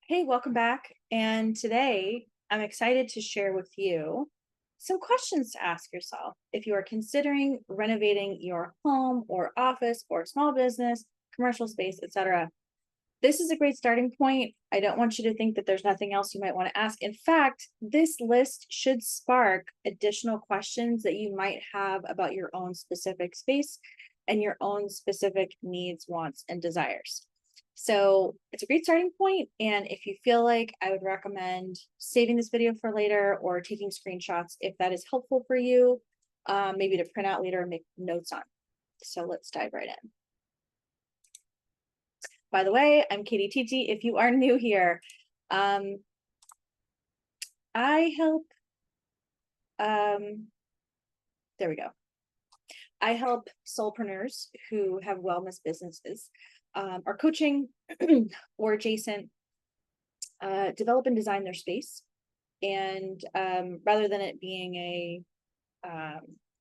Hey, welcome back. And today I'm excited to share with you some questions to ask yourself if you are considering renovating your home or office or small business, commercial space, etc. This is a great starting point. I don't want you to think that there's nothing else you might want to ask. In fact, this list should spark additional questions that you might have about your own specific space and your own specific needs, wants, and desires. So it's a great starting point. And if you feel like, I would recommend saving this video for later or taking screenshots if that is helpful for you, maybe to print out later and make notes on. So let's dive right in. By the way, I'm Katie Titi. If you are new here, I help, there we go. I help solopreneurs who have wellness businesses, are coaching or adjacent, develop and design their space. And rather than it being a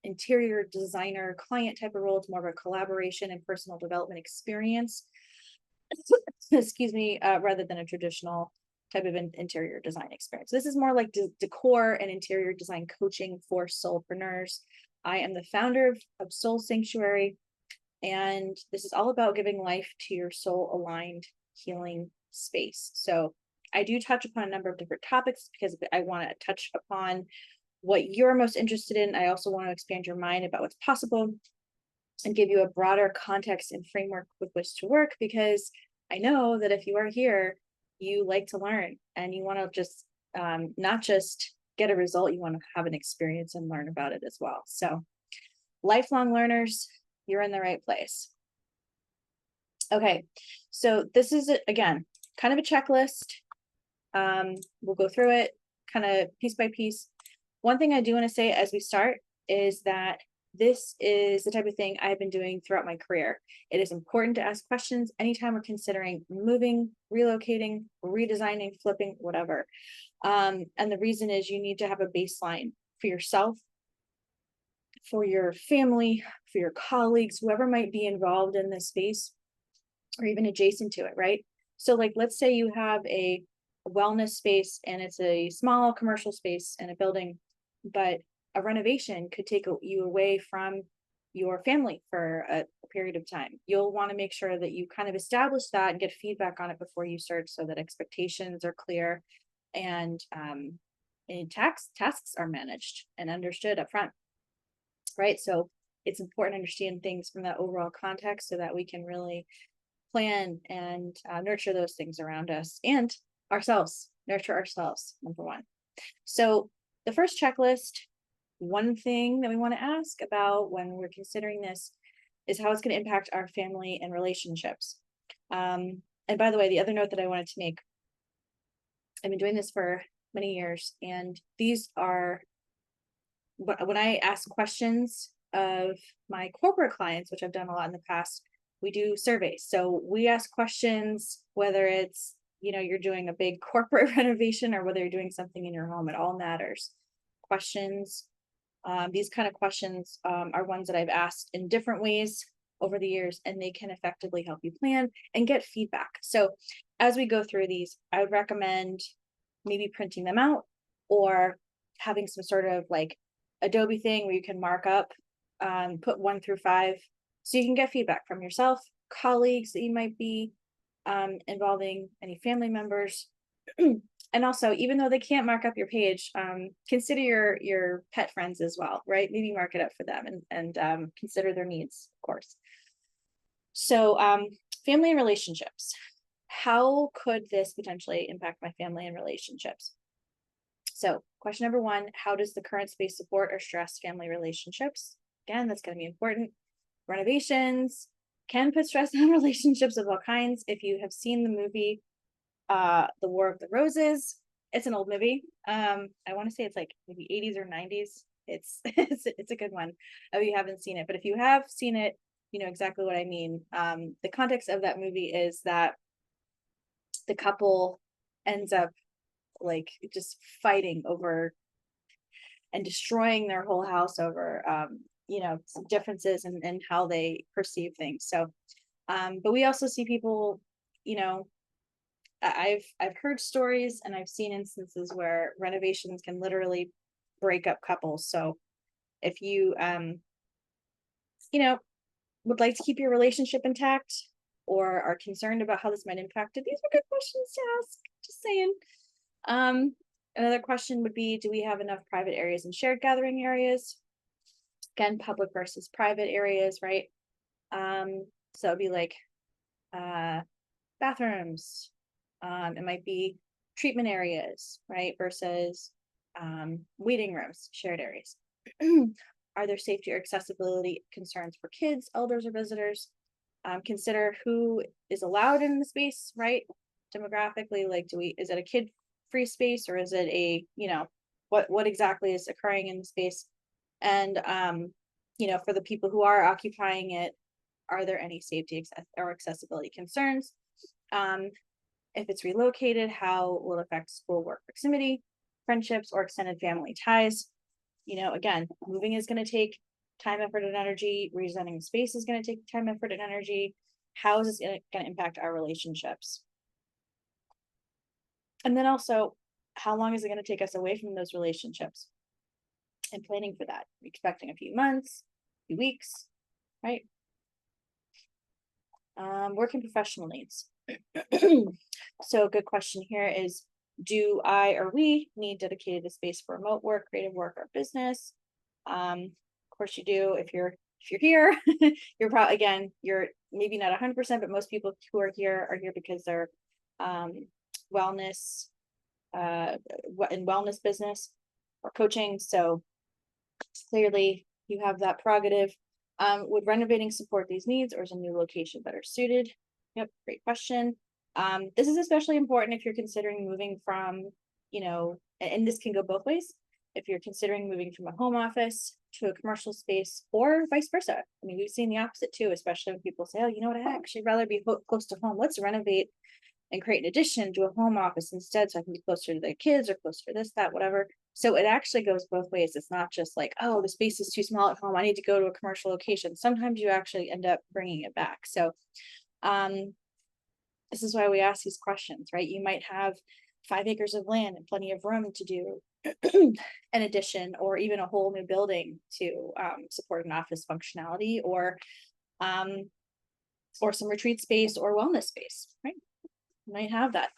interior designer client type of role, it's more of a collaboration and personal development experience. Excuse me, rather than a traditional type of interior design experience. This is more like decor and interior design coaching for soulpreneurs. I am the founder of Soul Sanctuary, and this is all about giving life to your soul aligned healing space. So I do touch upon a number of different topics because I want to touch upon what you're most interested in. I also want to expand your mind about what's possible and give you a broader context and framework with which to work, because I know that if you are here, you like to learn and you want to just not just get a result, you want to have an experience and learn about it as well. So lifelong learners, you're in the right place. Okay, so this is, again, kind of a checklist. We'll go through it kind of piece by piece. One thing I do want to say as we start is that this is the type of thing I've been doing throughout my career. It is important to ask questions anytime we're considering moving, relocating, redesigning, flipping, whatever. And the reason is you need to have a baseline for yourself, for your family, for your colleagues, whoever might be involved in this space or even adjacent to it, right? So like, let's say you have a wellness space and it's a small commercial space in a building, but a renovation could take you away from your family for a period of time. You'll want to make sure that you kind of establish that and get feedback on it before you start, so that expectations are clear and tasks are managed and understood up front, right? So it's important to understand things from that overall context so that we can really plan and nurture those things around us and ourselves, nurture ourselves, number one. So the first checklist, one thing that we want to ask about when we're considering this is how it's going to impact our family and relationships. And by the way, the other note that I wanted to make, I've been doing this for many years, and these are, when I ask questions of my corporate clients, which I've done a lot in the past, we do surveys. So we ask questions, whether it's, you're doing a big corporate renovation or whether you're doing something in your home, it all matters. Questions, these kind of questions are ones that I've asked in different ways over the years, and they can effectively help you plan and get feedback. So as we go through these, I would recommend maybe printing them out or having some sort of like Adobe thing where you can mark up, put 1 through 5, so you can get feedback from yourself, colleagues that you might be involving, any family members. And also, even though they can't mark up your page, consider your pet friends as well, right? Maybe mark it up for them and consider their needs, of course. So family and relationships. How could this potentially impact my family and relationships? So question number 1, how does the current space support or stress family relationships? Again, that's going to be important. Renovations can put stress on relationships of all kinds. If you have seen the movie The War of the Roses, it's an old movie. I want to say it's like maybe 80s or 90s. It's a good one if you haven't seen it, but if you have seen it, you know exactly what I mean. The context of that movie is that the couple ends up like just fighting over and destroying their whole house over some differences in how they perceive things. So but we also see people I've heard stories and I've seen instances where renovations can literally break up couples. So if you you know, would like to keep your relationship intact or are concerned about how this might impact it, these are good questions to ask. Just saying. Um, Another question would be, do we have enough private areas and shared gathering areas? Again, public versus private areas, right? So it'd be like uh bathrooms. It might be treatment areas, right? Versus waiting rooms, shared areas. Are there safety or accessibility concerns for kids, elders, or visitors? Consider who is allowed in the space, right? Demographically, like, is it a kid free space or is it a, what exactly is occurring in the space? And, for the people who are occupying it, are there any safety or accessibility concerns? If it's relocated, how will it affect school work proximity, friendships, or extended family ties? Again, moving is going to take time, effort, and energy. Rezoning space is going to take time, effort, and energy. How is this going to impact our relationships? And then also, how long is it going to take us away from those relationships? And planning for that, expecting a few months, a few weeks, right? Working professional needs. So a good question here is, do I or we need dedicated space for remote work, creative work, or business? Of course you do. If you're here, you're probably, again, you're maybe not 100%, but most people who are here because they're wellness in wellness business or coaching. So clearly you have that prerogative. Would renovating support these needs, or is a new location better suited? Yep, great question. This is especially important if you're considering moving from, and this can go both ways. If you're considering moving from a home office to a commercial space or vice versa. I mean, we've seen the opposite too, especially when people say, oh, you know what, I actually rather be close to home. Let's renovate and create an addition to a home office instead so I can be closer to the kids or closer to this, that, whatever. So it actually goes both ways. It's not just like, oh, the space is too small at home, I need to go to a commercial location. Sometimes you actually end up bringing it back. So this is why we ask these questions, right? You might have 5 acres of land and plenty of room to do an addition or even a whole new building to support an office functionality or some retreat space or wellness space, right? You might have that.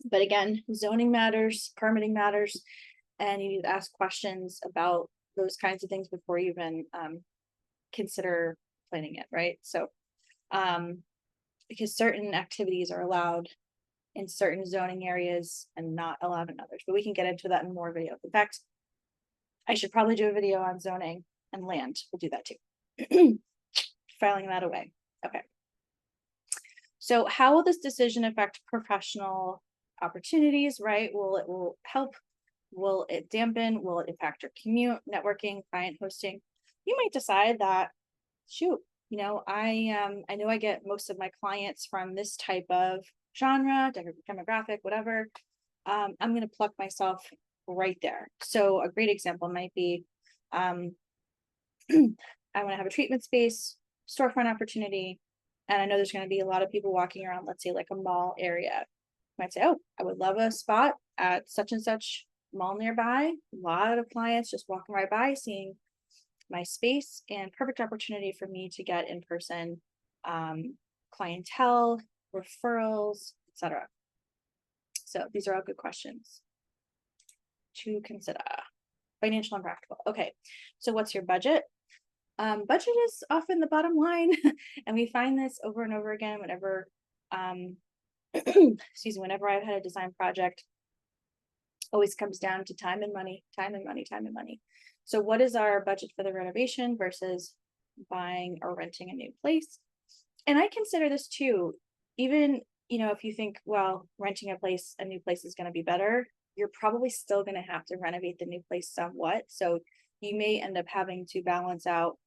But again, zoning matters, permitting matters, and you need to ask questions about those kinds of things before you even consider planning it, right? So because certain activities are allowed in certain zoning areas and not allowed in others, but we can get into that in more videos. In fact, I should probably do a video on zoning and land. We'll do that too. Filing that away. Okay. So how will this decision affect professional opportunities, right? Will it help? Will it dampen? Will it impact your commute, networking, client hosting? You might decide that, shoot, I know I get most of my clients from this type of genre, demographic, whatever. I'm going to pluck myself right there. So a great example might be, I want to have a treatment space, storefront opportunity, and I know there's going to be a lot of people walking around, let's say like a mall area. You might say, oh, I would love a spot at such and such mall nearby. A lot of clients just walking right by, seeing my space, and perfect opportunity for me to get in-person clientele, referrals, etc. So these are all good questions to consider. Financial and practical. Okay, so what's your budget? Budget is often the bottom line, and we find this over and over again whenever, excuse me, whenever I've had a design project, always comes down to time and money, time and money, time and money. So what is our budget for the renovation versus buying or renting a new place? And I consider this too, even, if you think, well, renting a new place is going to be better, you're probably still going to have to renovate the new place somewhat. So you may end up having to balance out,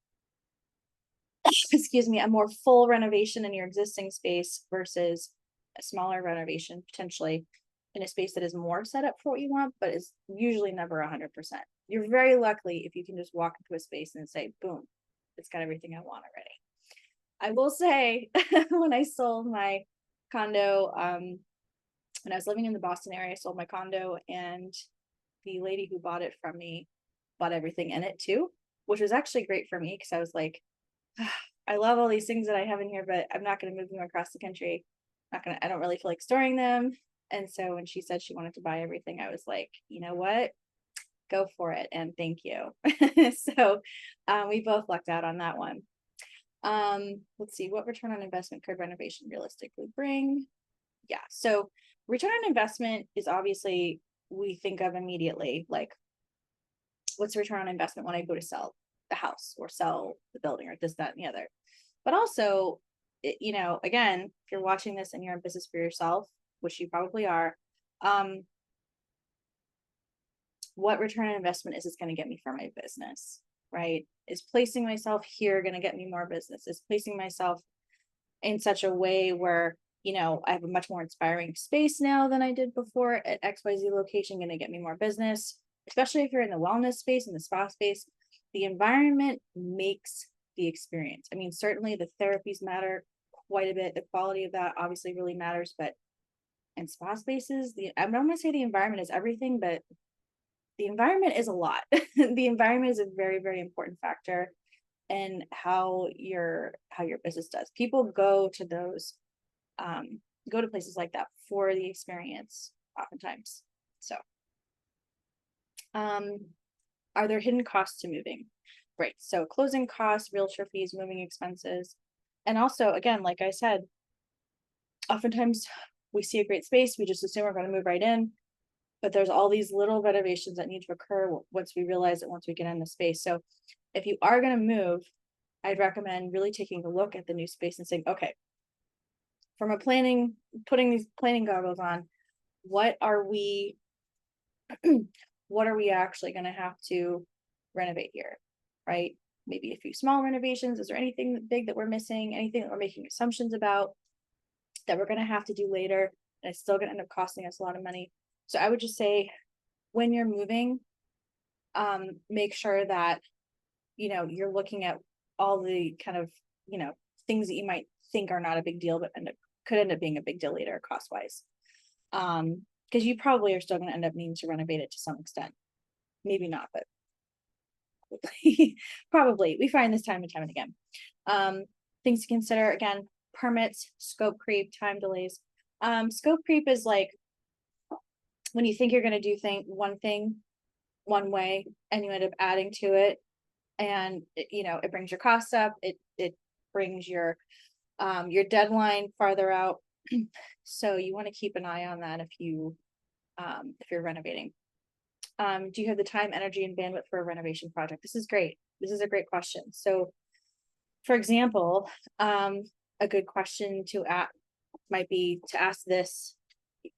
excuse me, a more full renovation in your existing space versus a smaller renovation potentially in a space that is more set up for what you want, but is usually never 100%. You're very lucky if you can just walk into a space and say, boom, it's got everything I want already. I will say, when I sold my condo. When I was living in the Boston area, I sold my condo, and the lady who bought it from me bought everything in it too, which was actually great for me because I was like, I love all these things that I have in here, but I'm not going to move them across the country. I don't really feel like storing them. And so when she said she wanted to buy everything, I was like, you know what? Go for it. And thank you. So we both lucked out on that one. Let's see, what return on investment could renovation realistically bring? Yeah. So return on investment is obviously, we think of immediately, like, what's the return on investment when I go to sell the house or sell the building or this, that, and the other. But also, again, if you're watching this and you're in business for yourself, which you probably are, what return on investment is this going to get me for my business, right? Is placing myself here going to get me more business? Is placing myself in such a way where, I have a much more inspiring space now than I did before at XYZ location going to get me more business? Especially if you're in the wellness space and the spa space, the environment makes the experience. I mean, certainly the therapies matter quite a bit. The quality of that obviously really matters, but in spa spaces, I'm not going to say the environment is everything, but the environment is a lot. The environment is a very, very important factor in how your business does. People go to places like that for the experience oftentimes. So are there hidden costs to moving? Right. So closing costs, realtor fees, moving expenses. And also, again, like I said, oftentimes we see a great space, we just assume we're going to move right in, but there's all these little renovations that need to occur once we realize it, once we get in the space. So if you are going to move, I'd recommend really taking a look at the new space and saying, okay, from putting these planning goggles on, what are we actually going to have to renovate here, right? Maybe a few small renovations. Is there anything big that we're missing? Anything that we're making assumptions about that we're going to have to do later, and it's still going to end up costing us a lot of money? So I would just say, when you're moving, make sure that, you're looking at all the kind of, things that you might think are not a big deal, but could end up being a big deal later cost wise. Because you probably are still going to end up needing to renovate it to some extent. Maybe not, but probably. We find this time and time and again. Things to consider, again, permits, scope creep, time delays. Scope creep is like when you think you're going to do one thing one way and you end up adding to it, and it brings your costs up. It brings your deadline farther out. So you want to keep an eye on that if you're renovating. Do you have the time, energy, and bandwidth for a renovation project? This is great. This is a great question. So, for example, a good question to ask might be to ask this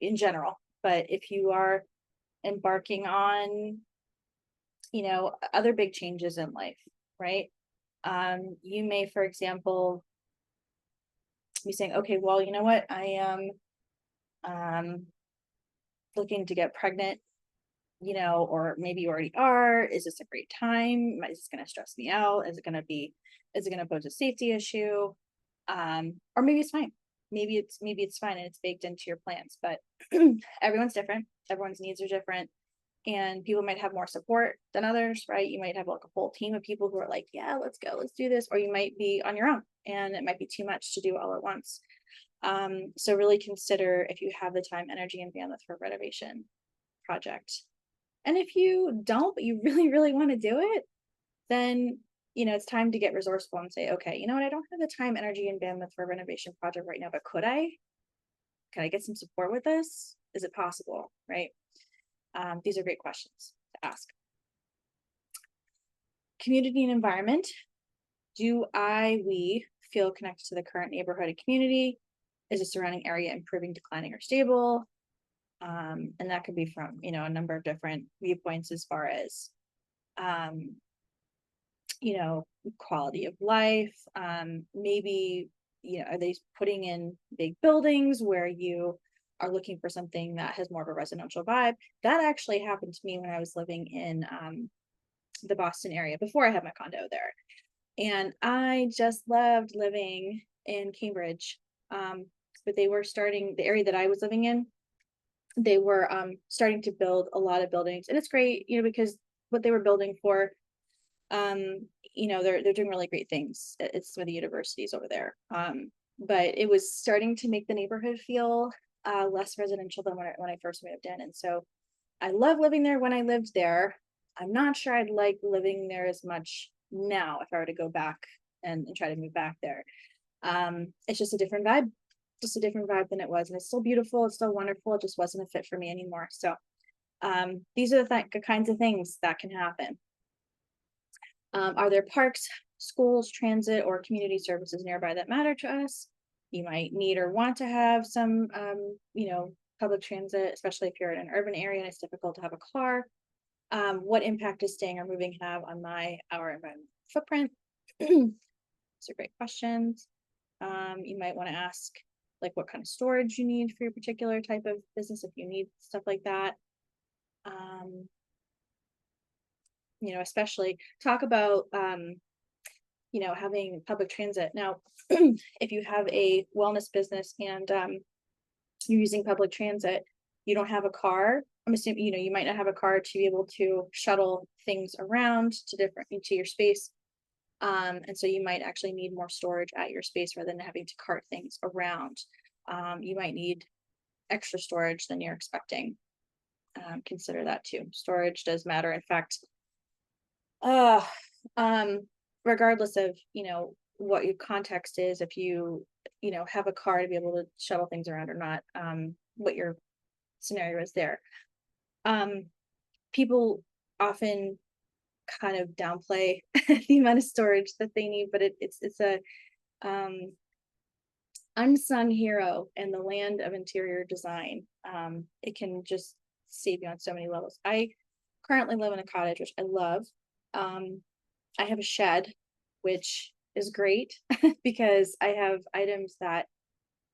in general, but if you are embarking on, other big changes in life, right? You may, for example, be saying, okay, well, you know what? I am looking to get pregnant, or maybe you already are. Is this a great time? Is this going to stress me out? Is it going to pose a safety issue? Or maybe it's fine. Maybe it's fine and it's baked into your plans, but everyone's different. Everyone's needs are different, and people might have more support than others, right? You might have like a whole team of people who are like, yeah, let's go, let's do this. Or you might be on your own and it might be too much to do all at once. So really consider if you have the time, energy, and bandwidth for a renovation project. And if you don't, but you really, really want to do it, then, it's time to get resourceful and say, okay, you know what? I don't have the time, energy, and bandwidth for a renovation project right now, but could I get some support with this? Is it possible? Right? These are great questions to ask. Community and environment. Do we feel connected to the current neighborhood and community? Is the surrounding area improving, declining, or stable? And that could be from, a number of different viewpoints as far as, quality of life. Maybe, are they putting in big buildings where you are looking for something that has more of a residential vibe? That actually happened to me when I was living in the Boston area before I had my condo there. And I just loved living in Cambridge. but they were starting the area that I was living in. They were starting to build a lot of buildings, and it's great, because what they were building for, they're doing really great things. It's some of the universities over there. But it was starting to make the neighborhood feel less residential than when I first moved in. And so I love living there when I lived there. I'm not sure I'd like living there as much now if I were to go back and try to move back there. It's just a different vibe, than it was. And it's still beautiful. It's still wonderful. It just wasn't a fit for me anymore. So these are the kinds of things that can happen. Are there parks, schools, transit, or community services nearby that matter to us? You might need or want to have some, public transit, especially if you're in an urban area and it's difficult to have a car. What impact does staying or moving have on our environmental footprint? These are great questions. You might want to ask, like, what kind of storage you need for your particular type of business, if you need stuff like that. Especially talk about, having public transit. Now, if you have a wellness business and you're using public transit, you don't have a car. I'm assuming, you might not have a car to be able to shuttle things around into your space. And so you might actually need more storage at your space rather than having to cart things around. You might need extra storage than you're expecting. Consider that too. Storage does matter. In fact, regardless of, what your context is, if you have a car to be able to shuttle things around or not, what your scenario is there. People often kind of downplay the amount of storage that they need, but it's a unsung hero in the land of interior design. It can just save you on so many levels. I currently live in a cottage, which I love. I have a shed, which is great because I have items that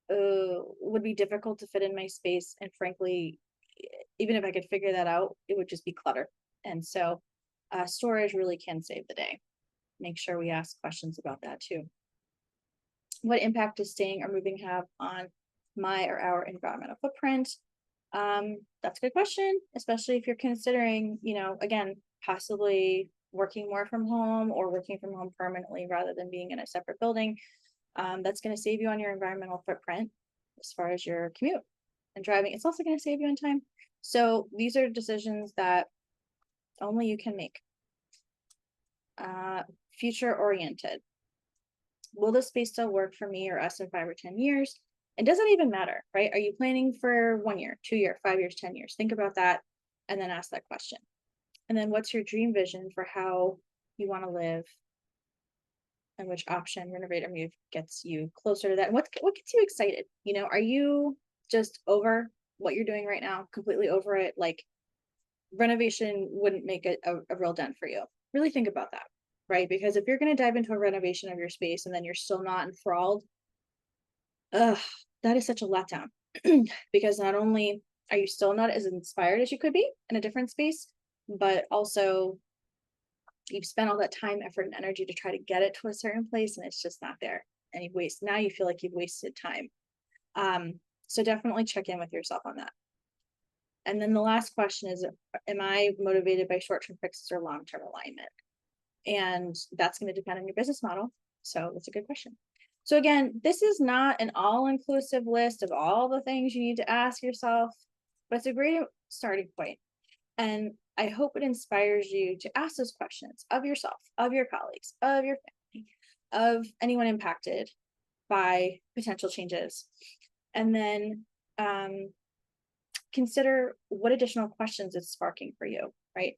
would be difficult to fit in my space. And frankly, even if I could figure that out, it would just be clutter. And so storage really can save the day. Make sure we ask questions about that too. What impact does staying or moving have on my or our environmental footprint? That's a good question, especially if you're considering, again, possibly working more from home or working from home permanently rather than being in a separate building. That's going to save you on your environmental footprint as far as your commute and driving. It's also going to save you on time. So these are decisions that only you can make. Future oriented. Will this space still work for me or us in 5 or 10 years? And does it even matter, right? Are you planning for 1 year, 2 year, 5 years, 10 years? Think about that and then ask that question. And then what's your dream vision for how you want to live? And which option, renovate or move, gets you closer to that? And what gets you excited? Are you just over what you're doing right now, completely over it? Like, renovation wouldn't make a real dent for you. Really think about that, right? Because if you're going to dive into a renovation of your space and then you're still not enthralled, that is such a letdown. Because not only are you still not as inspired as you could be in a different space, but also you've spent all that time, effort, and energy to try to get it to a certain place, and it's just not there. And now you feel like you've wasted time. So definitely check in with yourself on that. And then the last question is, am I motivated by short-term fixes or long-term alignment? And that's going to depend on your business model. So that's a good question. So again, this is not an all-inclusive list of all the things you need to ask yourself, but it's a great starting point. And I hope it inspires you to ask those questions of yourself, of your colleagues, of your family, of anyone impacted by potential changes. And then consider what additional questions it's sparking for you, right?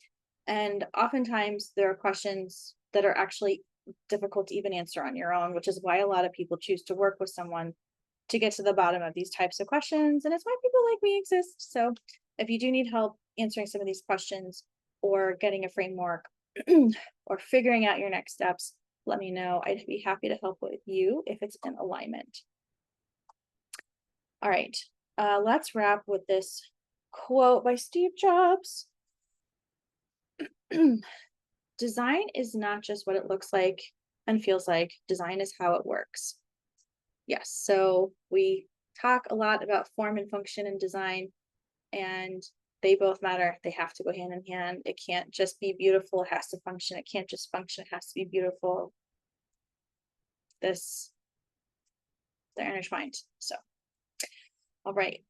And oftentimes there are questions that are actually difficult to even answer on your own, which is why a lot of people choose to work with someone to get to the bottom of these types of questions. And it's why people like me exist. So if you do need help answering some of these questions or getting a framework or figuring out your next steps, let me know. I'd be happy to help with you if it's in alignment. All right, let's wrap with this quote by Steve Jobs. Design is not just what it looks like and feels like. Design is how it works. Yes, so we talk a lot about form and function and design, and they both matter. They have to go hand in hand. It can't just be beautiful, it has to function. It can't just function, it has to be beautiful. This, they're intertwined. So, all right.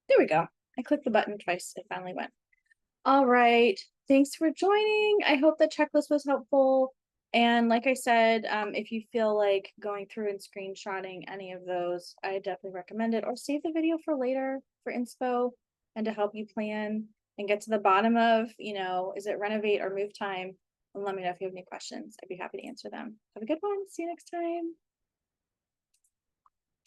There we go. I clicked the button twice. It finally went. All right. Thanks for joining. I hope the checklist was helpful. And like I said, if you feel like going through and screenshotting any of those, I definitely recommend it, or save the video for later for inspo and to help you plan and get to the bottom of, is it renovate or move time? And let me know if you have any questions. I'd be happy to answer them. Have a good one. See you next time.